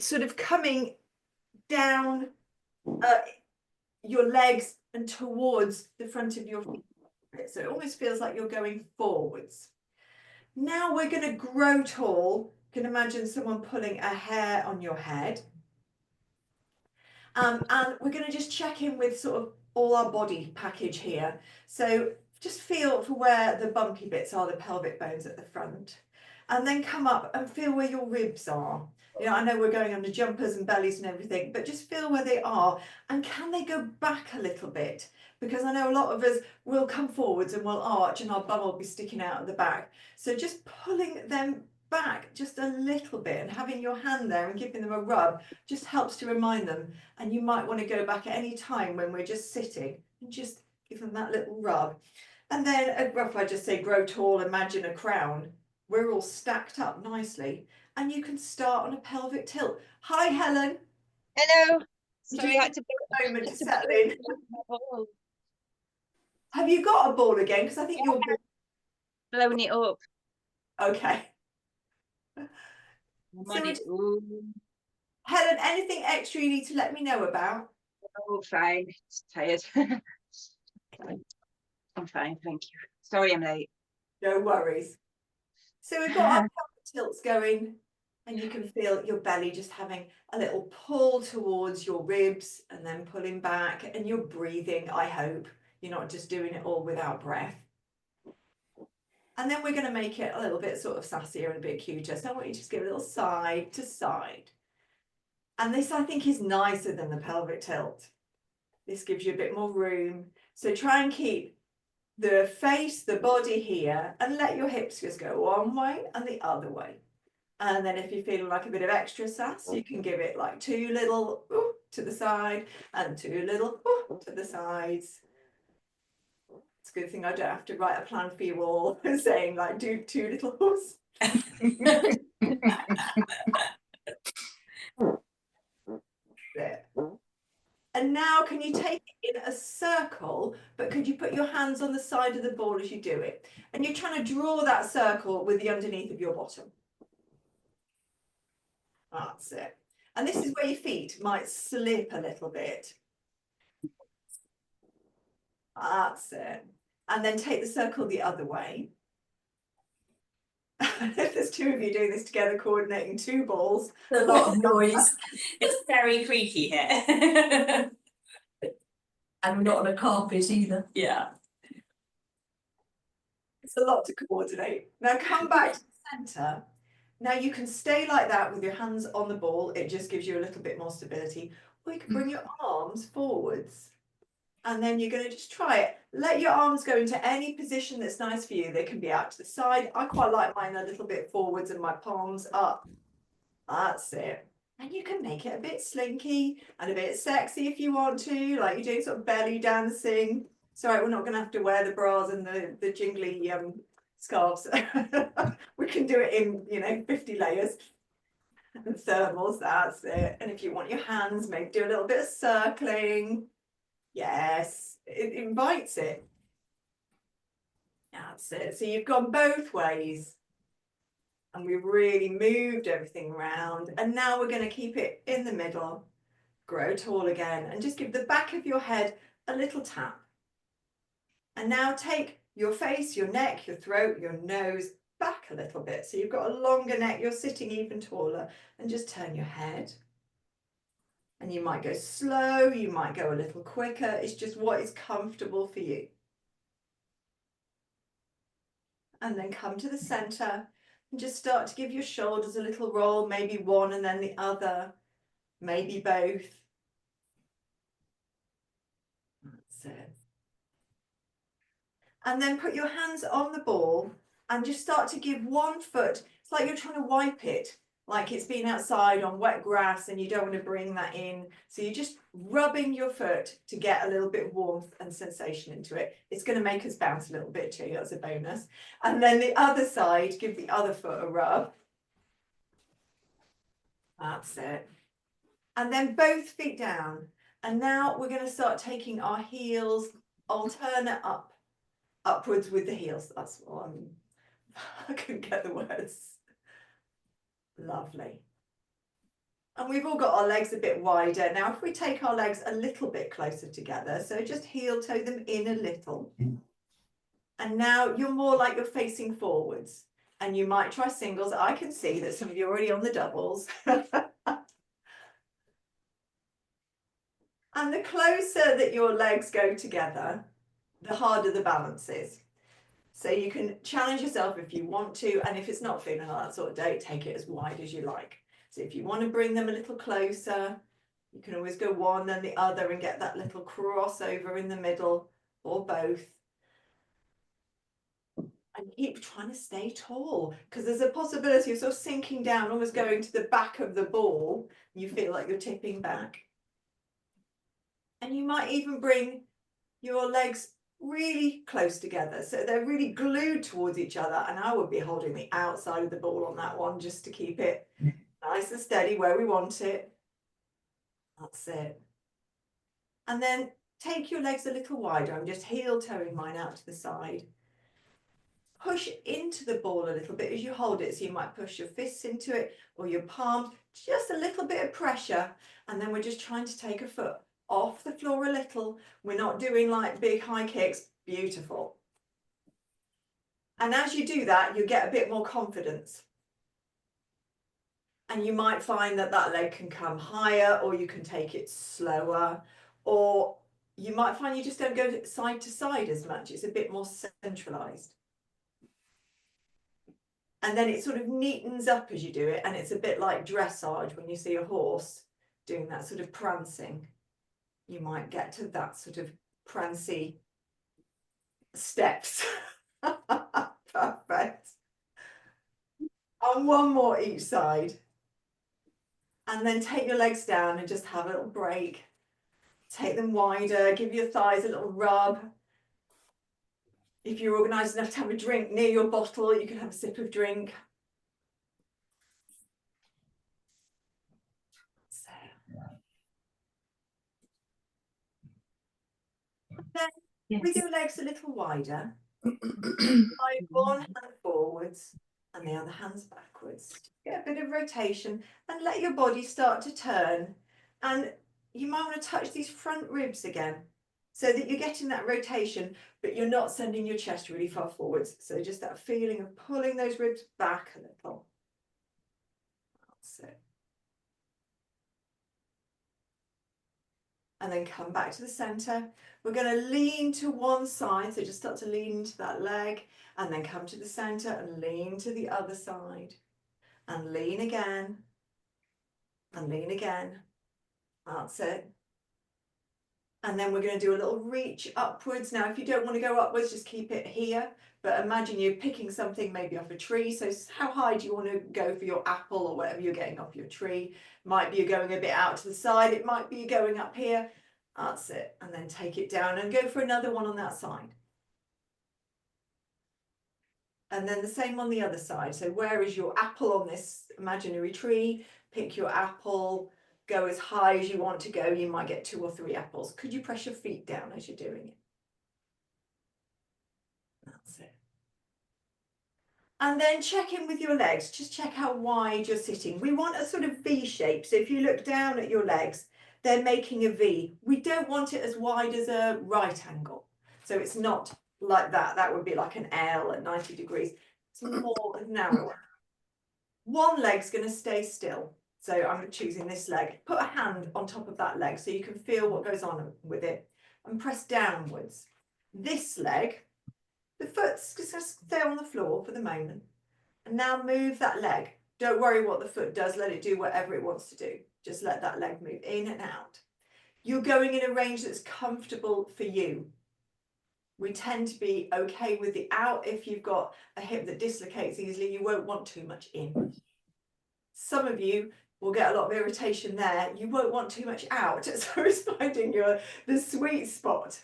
it's sort of coming down your legs and towards the front of your feet. So it almost feels like you're going forwards. Now we're going to grow tall. You can imagine someone pulling a hair on your head. And we're going to just check in with sort of all our body package here. So just feel for where the bumpy bits are, the pelvic bones at the front. And then come up and feel where your ribs are. You know, I know we're going under jumpers and bellies and everything, but just feel where they are. And can they go back a little bit? Because I know a lot of us will come forwards and we'll arch and our bum will be sticking out at the back. So just pulling them back just a little bit and having your hand there and giving them a rub just helps to remind them. And you might want to go back at any time when we're just sitting and just give them that little rub. And then if I just say grow tall, imagine a crown. We're all stacked up nicely, and you can start on a pelvic tilt. Hi, Helen. Hello. Sorry, I had to a moment to settle in. Have you got a ball again? Because I think you're blowing it up. Okay. So Helen, anything extra you need to let me know about? Oh, fine. Just tired. I'm fine, thank you. Sorry I'm late. No worries. So we've got our pelvic tilts going, and you can feel your belly just having a little pull towards your ribs and then pulling back, and you're breathing, I hope. You're not just doing it all without breath. And then we're going to make it a little bit sort of sassier and a bit cuter. So I want you to just give a little side to side. And this, I think, is nicer than the pelvic tilt. This gives you a bit more room. So try and keep the face, the body here, and let your hips just go one way and the other way. And then if you're feeling like a bit of extra sass, you can give it like 2 little to the side and 2 little to the sides. It's a good thing I don't have to write a plan for you all saying like do 2 little hooks. There. And now can you take it in a circle, but could you put your hands on the side of the ball as you do it? And you're trying to draw that circle with the underneath of your bottom. That's it. And this is where your feet might slip a little bit. That's it. And then take the circle the other way. If there's 2 of you doing this together, coordinating 2 balls. A lot of noise. It's very creaky here. And we're not on a carpet either. Yeah. It's a lot to coordinate. Now come back to the centre. Now you can stay like that with your hands on the ball. It just gives you a little bit more stability. Or you can bring your arms forwards. And then you're going to just try it. Let your arms go into any position that's nice for you. They can be out to the side. I quite like mine a little bit forwards and my palms up. That's it. And you can make it a bit slinky and a bit sexy if you want to, like you're doing sort of belly dancing. Sorry, we're not going to have to wear the bras and the jingly scarves. We can do it in, you know, 50 layers. And thermals, that's it. And if you want your hands, maybe do a little bit of circling. Yes, it invites it. That's it. So you've gone both ways. And we've really moved everything around. And now we're going to keep it in the middle. Grow tall again. And just give the back of your head a little tap. And now take your face, your neck, your throat, your nose back a little bit. So you've got a longer neck. You're sitting even taller. And just turn your head. And you might go slow. You might go a little quicker. It's just what is comfortable for you. And then come to the center. And just start to give your shoulders a little roll, maybe one and then the other, maybe both. That's it. And then put your hands on the ball and just start to give one foot. It's like you're trying to wipe it, like it's been outside on wet grass and you don't want to bring that in. So you're just rubbing your foot to get a little bit of warmth and sensation into it. It's going to make us bounce a little bit too, that's a bonus. And then the other side, give the other foot a rub. That's it. And then both feet down. And now we're going to start taking our heels alternate upwards with the heels. That's what I couldn't get the words. Lovely. And we've all got our legs a bit wider. Now, if we take our legs a little bit closer together, so just heel toe them in a little. And now you're more like you're facing forwards. And you might try singles. I can see that some of you are already on the doubles. And the closer that your legs go together, the harder the balance is. So you can challenge yourself if you want to, and if it's not feeling like that sort of day, take it as wide as you like. So if you want to bring them a little closer, you can always go one then the other and get that little crossover in the middle, or both. And keep trying to stay tall, because there's a possibility of sort of sinking down, almost going to the back of the ball. You feel like you're tipping back. And you might even bring your legs really close together, so they're really glued towards each other, and I would be holding the outside of the ball on that one just to keep it nice and steady where we want it. That's it. And then take your legs a little wider. I'm just heel toeing mine out to the side. Push into the ball a little bit as you hold it, so you might push your fists into it or your palms, just a little bit of pressure, and then we're just trying to take a foot off the floor a little. We're not doing like big high kicks. Beautiful. And as you do that, you get a bit more confidence. And you might find that that leg can come higher, or you can take it slower, or you might find you just don't go side to side as much. It's a bit more centralized. And then it sort of neatens up as you do it, and it's a bit like dressage when you see a horse doing that sort of prancing. You might get to that sort of prancy steps. Perfect. And one more each side. And then take your legs down and just have a little break. Take them wider, give your thighs a little rub. If you're organised enough to have a drink near your bottle, you can have a sip of drink. So. Then with your legs a little wider, slide one hand forwards and the other hand's backwards. Get a bit of rotation and let your body start to turn. And you might want to touch these front ribs again, so that you're getting that rotation, but you're not sending your chest really far forwards. So just that feeling of pulling those ribs back a little. That's it. And then come back to the center. We're going to lean to one side, so just start to lean into that leg, and then come to the center and lean to the other side, and lean again, and lean again. That's it. And then we're going to do a little reach upwards. Now, if you don't want to go upwards, just keep it here. But imagine you're picking something maybe off a tree. So how high do you want to go for your apple or whatever you're getting off your tree? Might be you're going a bit out to the side. It might be you're going up here. That's it. And then take it down and go for another one on that side. And then the same on the other side. So where is your apple on this imaginary tree? Pick your apple. Go as high as you want to go. You might get 2 or 3 apples. Could you press your feet down as you're doing it? That's it. And then check in with your legs. Just check how wide you're sitting. We want a sort of V shape. So if you look down at your legs, they're making a V. We don't want it as wide as a right angle. So it's not like that. That would be like an L at 90 degrees. It's more narrower. One leg's going to stay still. So I'm choosing this leg. Put a hand on top of that leg so you can feel what goes on with it, and press downwards. This leg, the foot's just going to stay on the floor for the moment. And now move that leg. Don't worry what the foot does. Let it do whatever it wants to do. Just let that leg move in and out. You're going in a range that's comfortable for you. We tend to be okay with the out. If you've got a hip that dislocates easily, you won't want too much in. Some of you will get a lot of irritation there. You won't want too much out. So it's finding the sweet spot.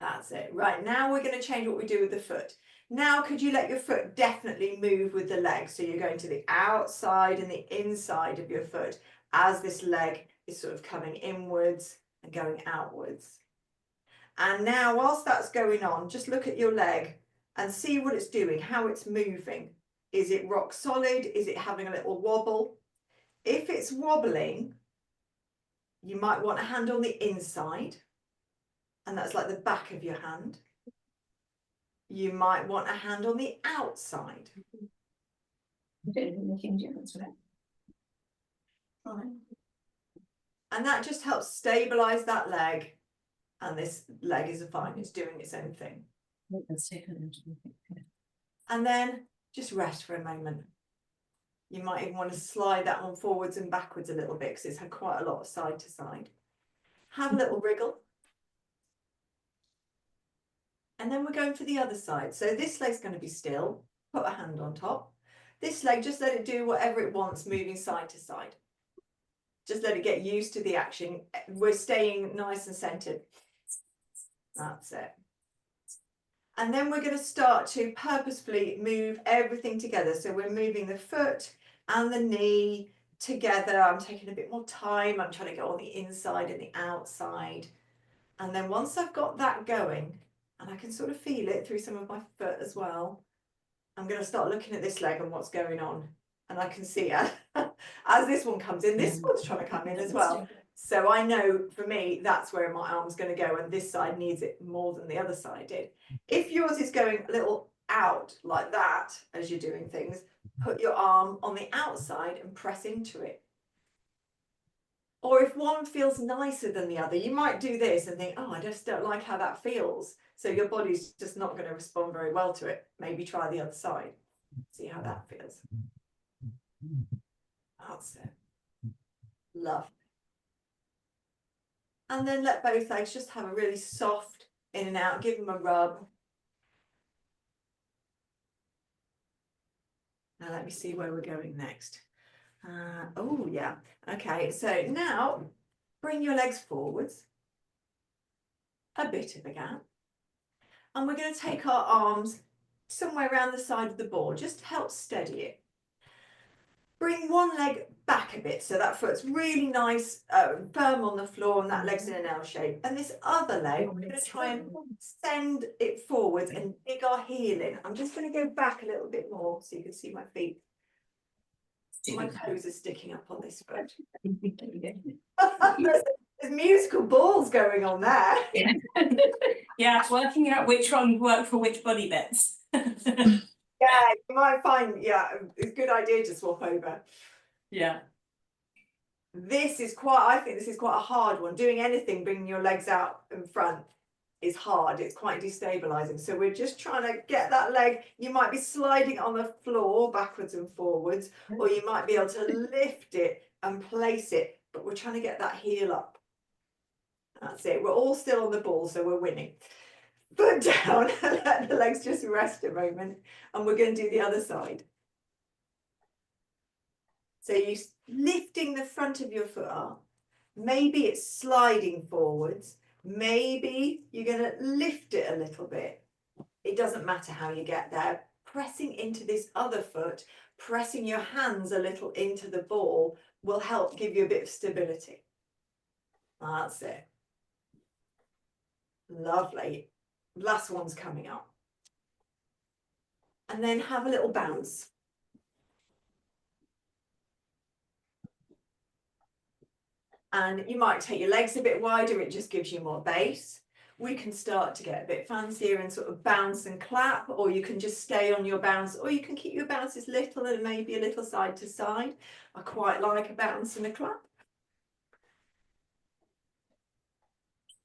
That's it. Right, now we're going to change what we do with the foot. Now, could you let your foot definitely move with the leg? So you're going to the outside and the inside of your foot as this leg is sort of coming inwards and going outwards. And now, whilst that's going on, just look at your leg and see what it's doing, how it's moving. Is it rock solid? Is it having a little wobble? it's wobbling, you might want a hand on the inside, and that's like the back of your hand. You might want a hand on the outside. And that just helps stabilize that leg. And this leg is fine, it's doing its own thing. And then just rest for a moment. You might even want to slide that one forwards and backwards a little bit because it's had quite a lot of side to side. Have a little wriggle. And then we're going for the other side. So this leg's going to be still. Put a hand on top. This leg, just let it do whatever it wants, moving side to side. Just let it get used to the action. We're staying nice and centered. That's it. And then we're going to start to purposefully move everything together. So we're moving the foot and the knee together. I'm taking a bit more time. I'm trying to get on the inside and the outside. And then once I've got that going, and I can sort of feel it through some of my foot as well, I'm going to start looking at this leg and what's going on. And I can see as this one comes in, this one's trying to come in as well. So I know for me, that's where my arm's going to go, and this side needs it more than the other side did. If yours is going a little out like that as you're doing things, put your arm on the outside and press into it. Or if one feels nicer than the other, you might do this and think, oh, I just don't like how that feels. So your body's just not going to respond very well to it. Maybe try the other side. See how that feels. That's it. Love. And then let both legs just have a really soft in and out. Give them a rub. Now let me see where we're going next. Oh, yeah. Okay, so now bring your legs forwards. A bit of a gap. And we're going to take our arms somewhere around the side of the ball, just to help steady it. Bring one leg back a bit, so that foot's really nice, firm on the floor, and that leg's in an L shape. And this other leg, we're going to try and send it forwards and dig our heel in. I'm just going to go back a little bit more so you can see my feet. My toes are sticking up on this foot. There's musical balls going on there. Yeah. Yeah, working out which one work for which body bits. Yeah, you might find, yeah, it's a good idea to swap over. Yeah. This is quite, I think this is quite a hard one. Doing anything, bringing your legs out in front is hard. It's quite destabilizing. So we're just trying to get that leg. You might be sliding on the floor backwards and forwards, or you might be able to lift it and place it, but we're trying to get that heel up. That's it. We're all still on the ball, so we're winning. Foot down and let the legs just rest a moment, and we're going to do the other side. So you're lifting the front of your foot up. Maybe it's sliding forwards. Maybe you're going to lift it a little bit. It doesn't matter how you get there. Pressing into this other foot, pressing your hands a little into the ball will help give you a bit of stability. That's it. Lovely. Last one's coming up. And then have a little bounce. And you might take your legs a bit wider, it just gives you more base. We can start to get a bit fancier and sort of bounce and clap, or you can just stay on your bounce, or you can keep your bounces little and maybe a little side to side. I quite like a bounce and a clap.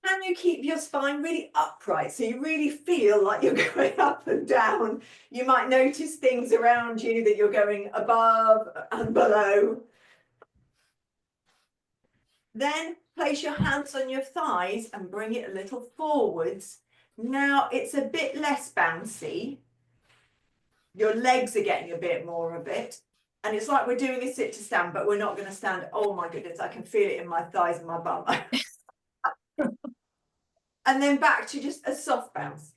Can you keep your spine really upright so you really feel like you're going up and down? You might notice things around you that you're going above and below. Then place your hands on your thighs and bring it a little forwards. Now it's a bit less bouncy. Your legs are getting a bit more of it. And it's like we're doing a sit to stand, but we're not going to stand. Oh my goodness, I can feel it in my thighs and my bum. And then back to just a soft bounce.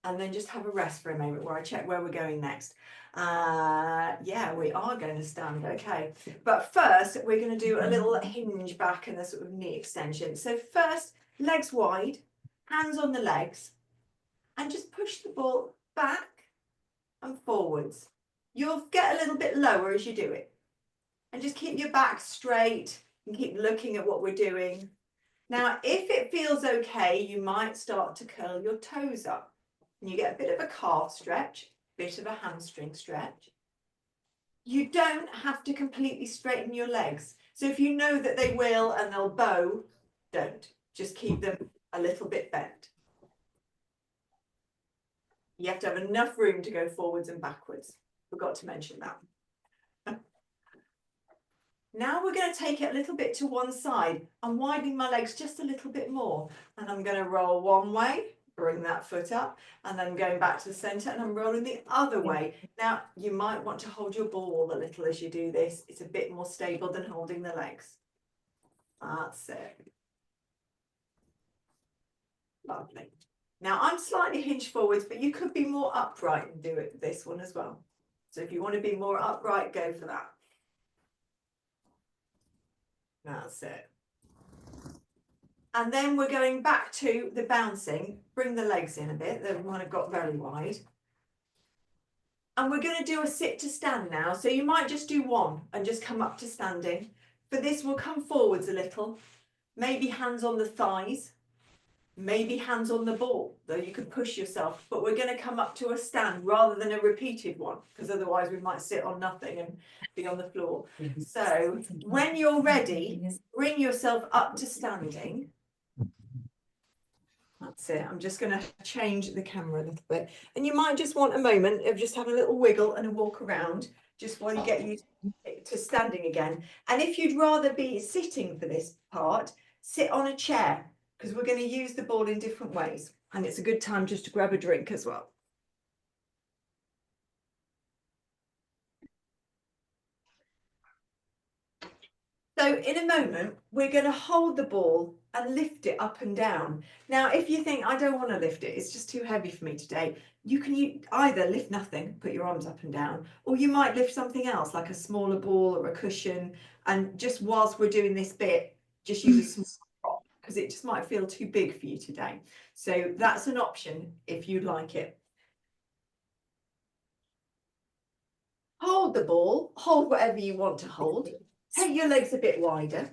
And then just have a rest for a moment where I check where we're going next. Yeah, we are going to stand, okay. But first, we're going to do a little hinge back and a sort of knee extension. So first, legs wide, hands on the legs, and just push the ball back and forwards. You'll get a little bit lower as you do it. And just keep your back straight and keep looking at what we're doing. Now, if it feels okay, you might start to curl your toes up. And you get a bit of a calf stretch, bit of a hamstring stretch. You don't have to completely straighten your legs. So if you know that they will and they'll bow, don't. Just keep them a little bit bent. You have to have enough room to go forwards and backwards. Forgot to mention that. Now we're going to take it a little bit to one side. I'm widening my legs just a little bit more. And I'm going to roll one way, bring that foot up, and then going back to the centre, and I'm rolling the other way. Now, you might want to hold your ball a little as you do this. It's a bit more stable than holding the legs. That's it. Lovely. Now, I'm slightly hinged forwards, but you could be more upright and do it this one as well. So if you want to be more upright, go for that. That's it. And then we're going back to the bouncing. Bring the legs in a bit. They might have got very wide. And we're going to do a sit to stand now. So you might just do one and just come up to standing. For this, we'll come forwards a little. Maybe hands on the thighs. Maybe hands on the ball, though you could push yourself. But we're going to come up to a stand rather than a repeated one, because otherwise we might sit on nothing and be on the floor. So when you're ready, bring yourself up to standing. That's it. I'm just going to change the camera a little bit. And you might just want a moment of just having a little wiggle and a walk around just while you get used to standing again. And if you'd rather be sitting for this part, sit on a chair, because we're going to use the ball in different ways. And it's a good time just to grab a drink as well. So in a moment, we're going to hold the ball and lift it up and down. Now, if you think, I don't want to lift it, it's just too heavy for me today, you can either lift nothing, put your arms up and down, or you might lift something else like a smaller ball or a cushion. And just whilst we're doing this bit, just use a small prop, because it just might feel too big for you today. So that's an option if you'd like it. Hold the ball, hold whatever you want to hold. Take your legs a bit wider.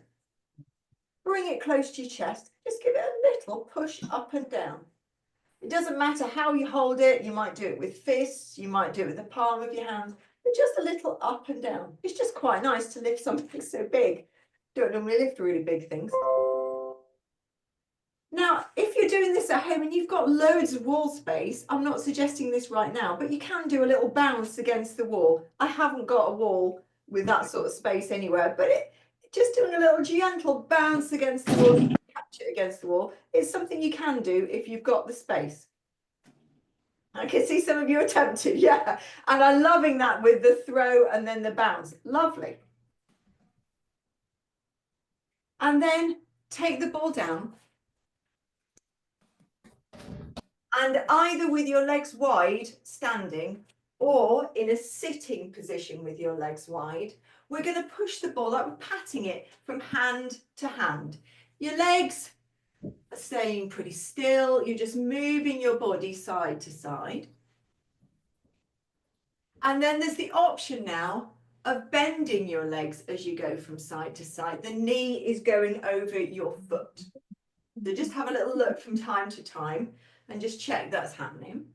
Bring it close to your chest. Just give it a little push up and down. It doesn't matter how you hold it. You might do it with fists. You might do it with the palm of your hand. But just a little up and down. It's just quite nice to lift something so big. Don't normally lift really big things. Now, if you're doing this at home and you've got loads of wall space, I'm not suggesting this right now, but you can do a little bounce against the wall. I haven't got a wall with that sort of space anywhere, but just doing a little gentle bounce against the wall, catch it against the wall, is something you can do if you've got the space. I can see some of you are tempted, yeah. And I'm loving that with the throw and then the bounce. Lovely. And then take the ball down. And either with your legs wide, standing, or in a sitting position with your legs wide, we're going to push the ball up, patting it from hand to hand. Your legs are staying pretty still. You're just moving your body side to side. And then there's the option now of bending your legs as you go from side to side. The knee is going over your foot. So just have a little look from time to time and just check that's happening.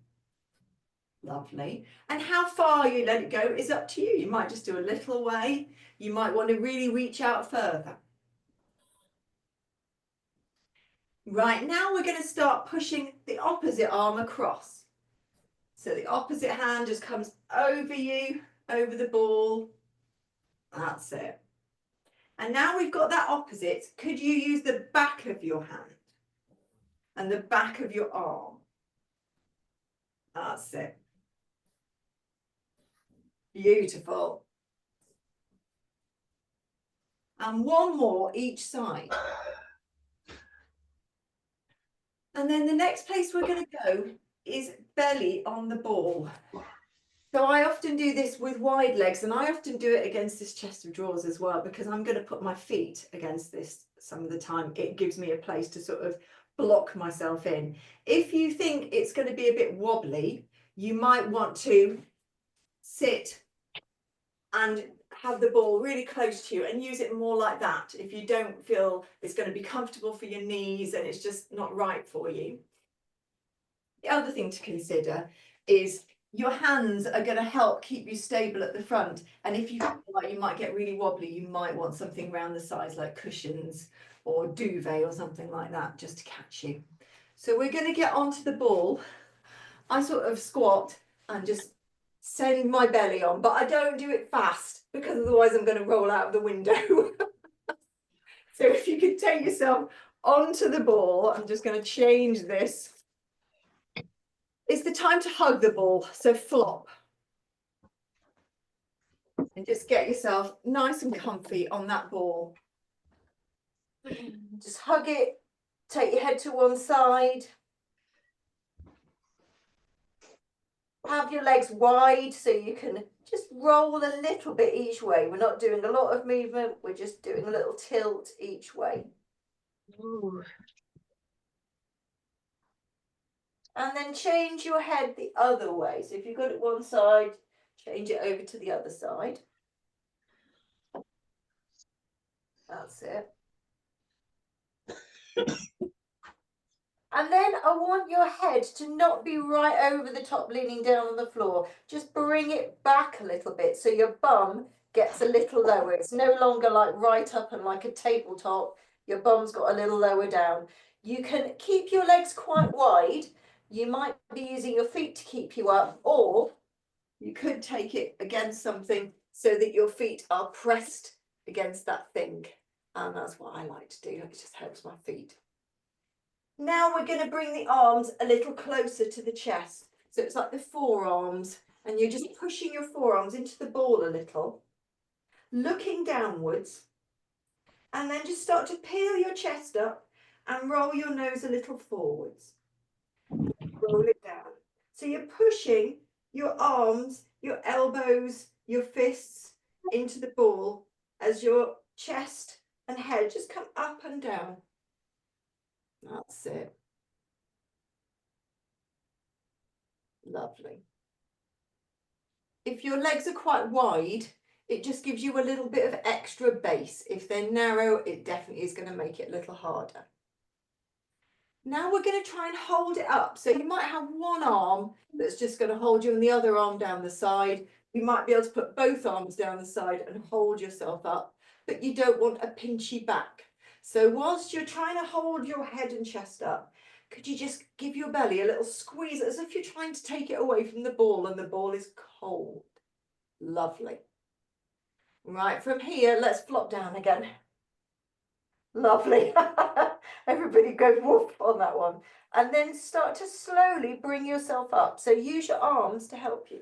Lovely. And how far you let it go is up to you. You might just do a little away. You might want to really reach out further. Right, now we're going to start pushing the opposite arm across. So the opposite hand just comes over you, over the ball. That's it. And now we've got that opposite. Could you use the back of your hand and the back of your arm? That's it. Beautiful. And one more each side. And then the next place we're going to go is belly on the ball. So I often do this with wide legs, and I often do it against this chest of drawers as well, because I'm going to put my feet against this some of the time. It gives me a place to sort of block myself in. If you think it's going to be a bit wobbly, you might want to sit and have the ball really close to you and use it more like that. If you don't feel it's going to be comfortable for your knees and it's just not right for you. The other thing to consider is your hands are going to help keep you stable at the front. And if you feel like you might get really wobbly, you might want something around the sides like cushions or duvet or something like that just to catch you. So we're going to get onto the ball. I sort of squat and just send my belly on, but I don't do it fast because otherwise I'm going to roll out of the window. So if you could take yourself onto the ball, I'm just going to change this. It's the time to hug the ball, so flop. And just get yourself nice and comfy on that ball. Just hug it, take your head to one side. Have your legs wide so you can just roll a little bit each way. We're not doing a lot of movement, we're just doing a little tilt each way. Ooh. And then change your head the other way. So if you've got it one side, change it over to the other side. That's it. And then I want your head to not be right over the top, leaning down on the floor. Just bring it back a little bit so your bum gets a little lower. It's no longer like right up and like a tabletop. Your bum's got a little lower down. You can keep your legs quite wide. You might be using your feet to keep you up, or you could take it against something so that your feet are pressed against that thing. And that's what I like to do. It just helps my feet. Now we're going to bring the arms a little closer to the chest. So it's like the forearms, and you're just pushing your forearms into the ball a little, looking downwards, and then just start to peel your chest up and roll your nose a little forwards. Roll it down. So you're pushing your arms, your elbows, your fists into the ball as your chest and head just come up and down. That's it. Lovely. If your legs are quite wide, it just gives you a little bit of extra base. If they're narrow, it definitely is going to make it a little harder. Now we're going to try and hold it up. So you might have one arm that's just going to hold you and the other arm down the side. You might be able to put both arms down the side and hold yourself up, but you don't want a pinchy back. So whilst you're trying to hold your head and chest up, could you just give your belly a little squeeze as if you're trying to take it away from the ball and the ball is cold. Lovely. Right, from here, let's flop down again. Lovely. Everybody go woof on that one. And then start to slowly bring yourself up. So use your arms to help you.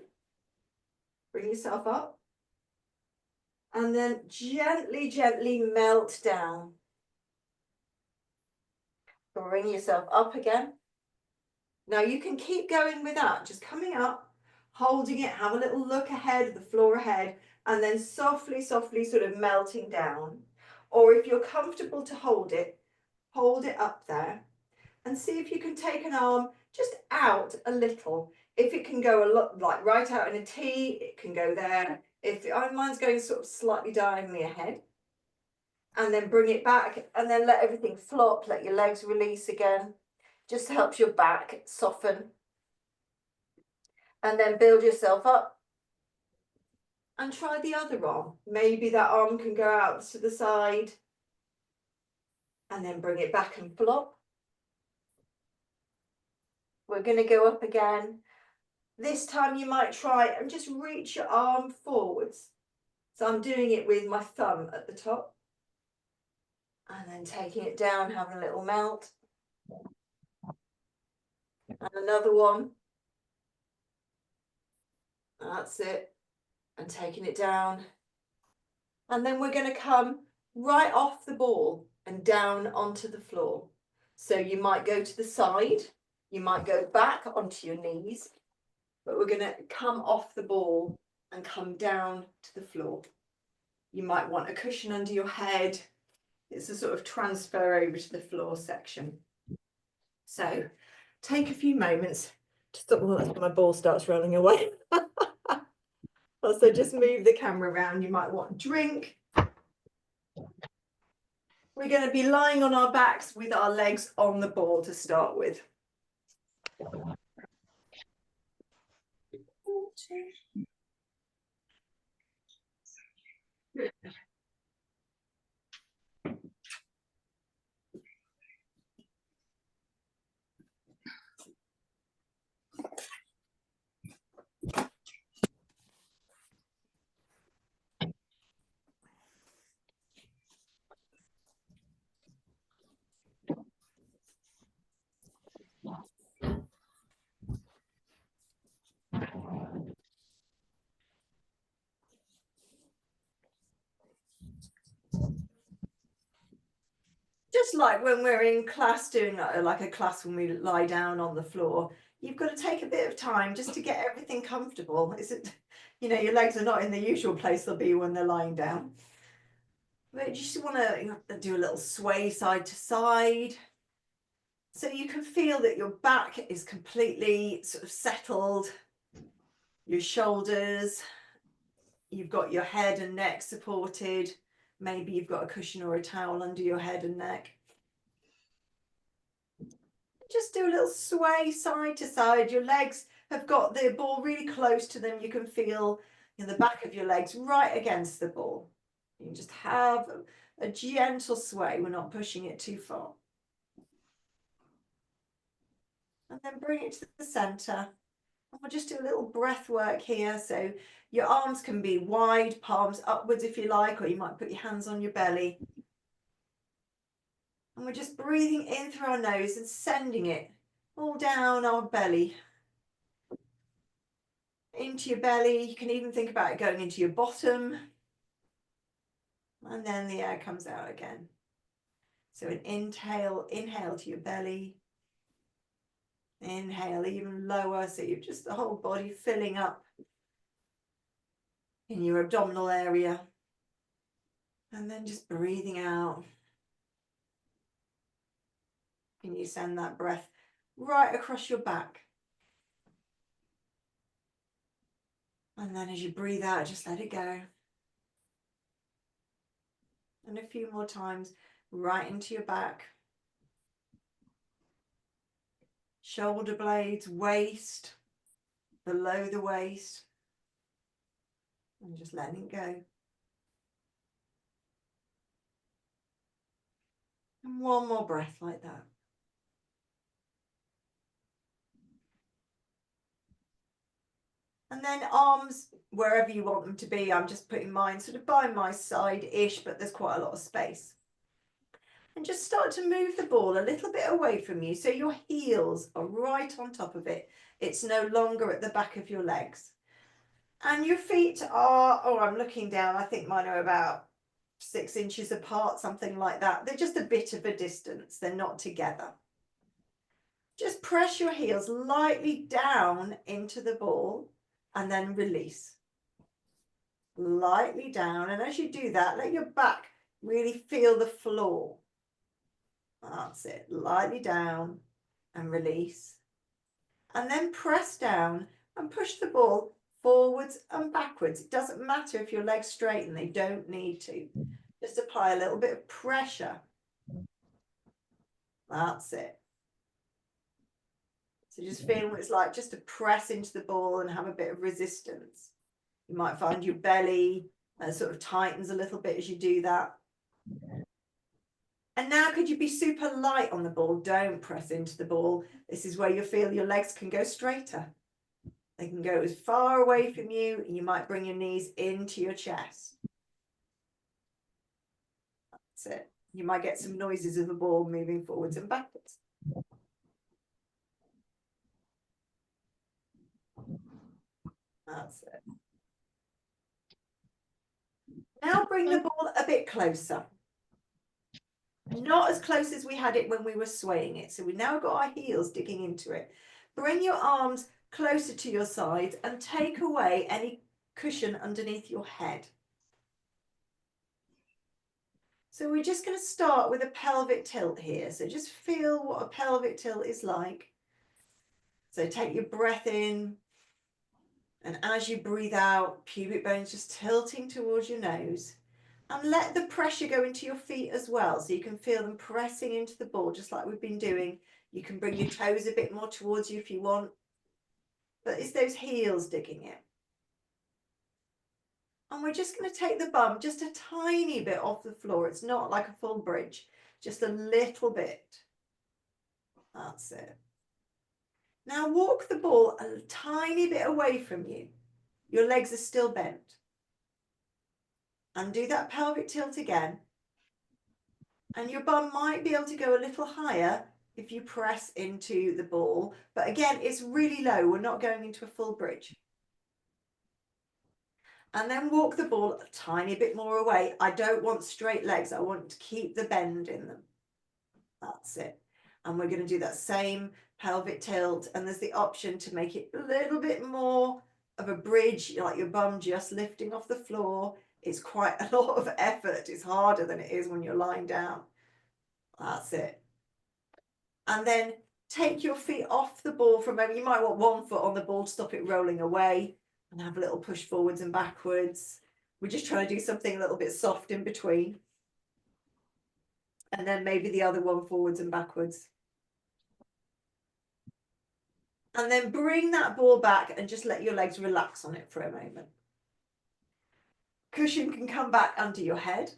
Bring yourself up. And then gently, gently melt down. Bring yourself up again. Now you can keep going with that, just coming up, holding it, have a little look ahead, the floor ahead, and then softly, softly sort of melting down. Or if you're comfortable to hold it up there and see if you can take an arm just out a little. If it can go a lot, like right out in a T, it can go there. If mine's going sort of slightly diagonally ahead, and then bring it back and then let everything flop, let your legs release again. Just helps your back soften. And then build yourself up. And try the other arm. Maybe that arm can go out to the side. And then bring it back and flop. We're going to go up again. This time you might try and just reach your arm forwards. So I'm doing it with my thumb at the top. And then taking it down, having a little melt. And another one. That's it. And taking it down. And then we're going to come right off the ball and down onto the floor. So you might go to the side, you might go back onto your knees, but we're going to come off the ball and come down to the floor. You might want a cushion under your head. It's a sort of transfer over to the floor section. So take a few moments to stop. Well, that's when my ball starts rolling away. Also, just move the camera around. You might want a drink. We're going to be lying on our backs with our legs on the ball to start with. Just like when we're in class doing like a class when we lie down on the floor, you've got to take a bit of time just to get everything comfortable. Is it, you know, your legs are not in the usual place they'll be when they're lying down. But you just want to do a little sway side to side. So you can feel that your back is completely sort of settled, your shoulders, you've got your head and neck supported. Maybe you've got a cushion or a towel under your head and neck. Just do a little sway side to side. Your legs have got the ball really close to them. You can feel the back of your legs right against the ball. You just have a gentle sway. We're not pushing it too far. And then bring it to the center. And we'll just do a little breath work here. So your arms can be wide, palms upwards if you like, or you might put your hands on your belly. And we're just breathing in through our nose and sending it all down our belly. Into your belly. You can even think about it going into your bottom. And then the air comes out again. So an inhale to your belly. Inhale even lower, so you've just the whole body filling up in your abdominal area. And then just breathing out. Can you send that breath right across your back? And then as you breathe out, just let it go. And a few more times, right into your back. Shoulder blades, waist, below the waist. And just letting it go. And one more breath like that. And then arms, wherever you want them to be. I'm just putting mine sort of by my side-ish, but there's quite a lot of space. And just start to move the ball a little bit away from you, so your heels are right on top of it. It's no longer at the back of your legs. And your feet are, oh, I'm looking down, I think mine are about 6 inches apart, something like that. They're just a bit of a distance. They're not together. Just press your heels lightly down into the ball and then release. Lightly down. And as you do that, let your back really feel the floor. That's it. Lightly down and release. And then press down and push the ball forwards and backwards. It doesn't matter if your legs straighten, they don't need to. Just apply a little bit of pressure. That's it. So just feel what it's like just to press into the ball and have a bit of resistance. You might find your belly sort of tightens a little bit as you do that. And now could you be super light on the ball? Don't press into the ball. This is where you feel your legs can go straighter. They can go as far away from you, and you might bring your knees into your chest. That's it. You might get some noises of the ball moving forwards and backwards. That's it. Now bring the ball a bit closer. Not as close as we had it when we were swaying it. So we now got our heels digging into it. Bring your arms closer to your sides and take away any cushion underneath your head. So we're just going to start with a pelvic tilt here. So just feel what a pelvic tilt is like. So take your breath in And as you breathe out, pubic bones just tilting towards your nose. And let the pressure go into your feet as well, so you can feel them pressing into the ball, just like we've been doing. You can bring your toes a bit more towards you if you want, but it's those heels digging in. And we're just going to take the bum just a tiny bit off the floor. It's not like a full bridge, just a little bit. That's it. Now walk the ball a tiny bit away from you. Your legs are still bent. And do that pelvic tilt again. And your bum might be able to go a little higher if you press into the ball. But again, it's really low. We're not going into a full bridge. And then walk the ball a tiny bit more away. I don't want straight legs. I want to keep the bend in them. That's it. And we're going to do that same pelvic tilt. And there's the option to make it a little bit more of a bridge, like your bum just lifting off the floor. It's quite a lot of effort. It's harder than it is when you're lying down. That's it. And then take your feet off the ball for a moment. You might want one foot on the ball to stop it rolling away and have a little push forwards and backwards. We're just trying to do something a little bit soft in between. And then maybe the other one forwards and backwards. And then bring that ball back and just let your legs relax on it for a moment. Cushion can come back under your head.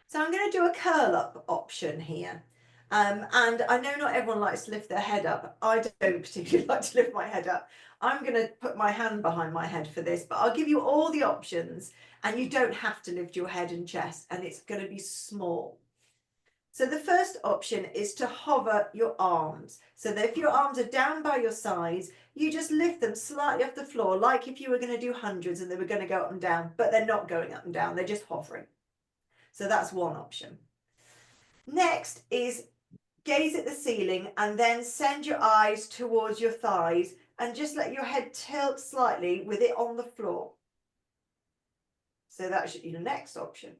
So I'm going to do a curl up option here. And I know not everyone likes to lift their head up. I don't particularly like to lift my head up. I'm going to put my hand behind my head for this, but I'll give you all the options and you don't have to lift your head and chest, and it's going to be small. So the first option is to hover your arms. So that if your arms are down by your sides, you just lift them slightly off the floor, like if you were going to do hundreds and they were going to go up and down, but they're not going up and down, they're just hovering. So that's one option. Next is gaze at the ceiling and then send your eyes towards your thighs and just let your head tilt slightly with it on the floor. So that's your next option.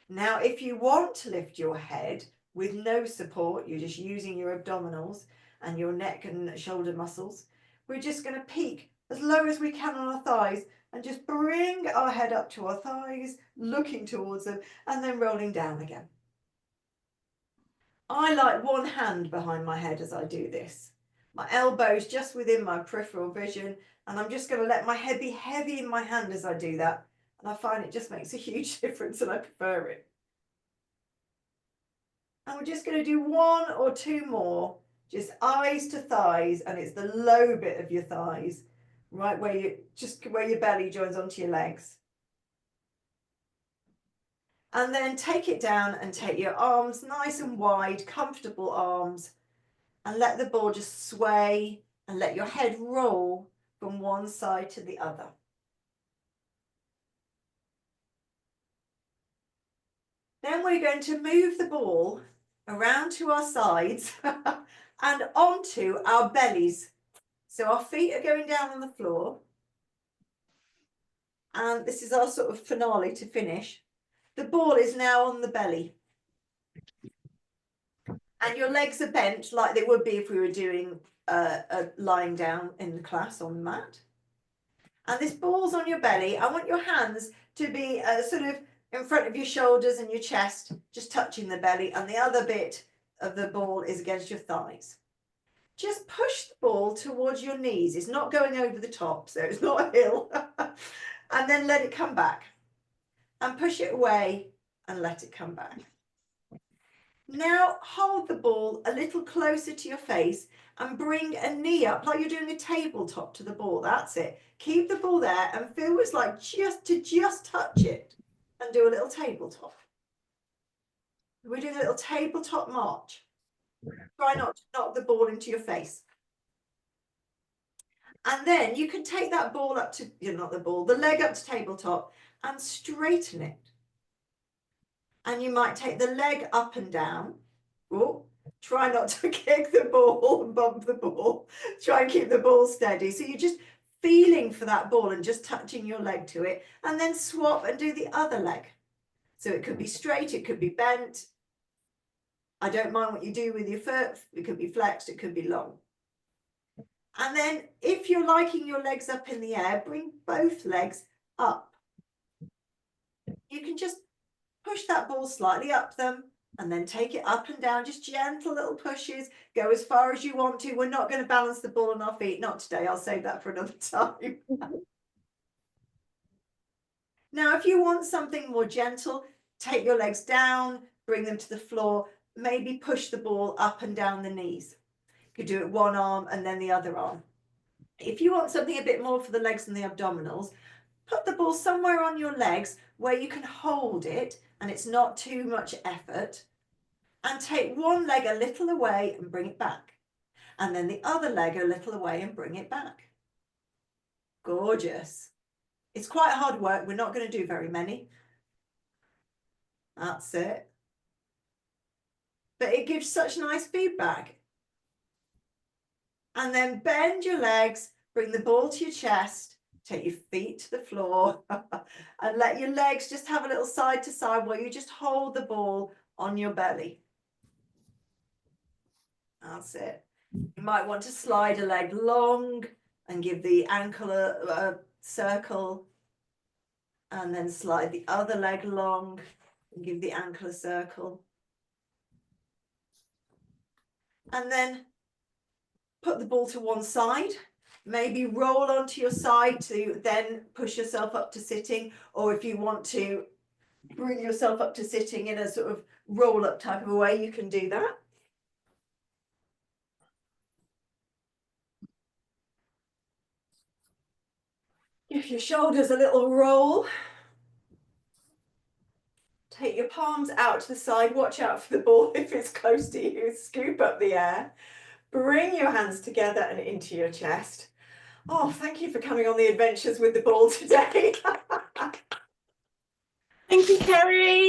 Now, if you want to lift your head with no support, you're just using your abdominals and your neck and shoulder muscles, we're just going to peak as low as we can on our thighs and just bring our head up to our thighs, looking towards them, and then rolling down again. I like one hand behind my head as I do this. My elbow's just within my peripheral vision, and I'm just going to let my head be heavy in my hand as I do that. And I find it just makes a huge difference and I prefer it. And we're just going to do one or two more, just eyes to thighs, and it's the low bit of your thighs, right where your belly joins onto your legs. And then take it down and take your arms nice and wide, comfortable arms, and let the ball just sway and let your head roll from one side to the other. Then we're going to move the ball around to our sides and onto our bellies. So our feet are going down on the floor. And this is our sort of finale to finish. The ball is now on the belly. And your legs are bent like they would be if we were doing lying down in the class on the mat. And this ball's on your belly. I want your hands to be sort of in front of your shoulders and your chest, just touching the belly, and the other bit of the ball is against your thighs. Just push the ball towards your knees. It's not going over the top, so it's not a hill. And then let it come back. And push it away and let it come back. Now hold the ball a little closer to your face and bring a knee up like you're doing a tabletop to the ball. That's it. Keep the ball there and feel it's like just touch it and do a little tabletop. We're doing a little tabletop march. Try not to knock the ball into your face. And then you can take that ball up to, the leg up to tabletop and straighten it. And you might take the leg up and down. Oh, try not to kick the ball and bump the ball. Try and keep the ball steady. So you're just feeling for that ball and just touching your leg to it, and then swap and do the other leg. So it could be straight, it could be bent. I don't mind what you do with your foot. It could be flexed, it could be long. And then if you're liking your legs up in the air, bring both legs up. You can just push that ball slightly up them and then take it up and down, just gentle little pushes. Go as far as you want to. We're not going to balance the ball on our feet, not today. I'll save that for another time. Now, if you want something more gentle, take your legs down, bring them to the floor, maybe push the ball up and down the knees. You could do it one arm and then the other arm. If you want something a bit more for the legs and the abdominals, put the ball somewhere on your legs where you can hold it and it's not too much effort, and take one leg a little away and bring it back, and then the other leg a little away and bring it back. Gorgeous. It's quite hard work. We're not going to do very many. That's it. But it gives such nice feedback. And then bend your legs, bring the ball to your chest, take your feet to the floor and let your legs just have a little side to side where you just hold the ball on your belly. That's it. You might want to slide a leg long and give the ankle a circle, and then slide the other leg long and give the ankle a circle. And then put the ball to one side, maybe roll onto your side to then push yourself up to sitting, or if you want to bring yourself up to sitting in a sort of roll up type of a way, you can do that. Give your shoulders a little roll. Take your palms out to the side. Watch out for the ball if it's close to you. Scoop up the air. Bring your hands together and into your chest. Oh, thank you for coming on the adventures with the ball today. Thank you, Kerry.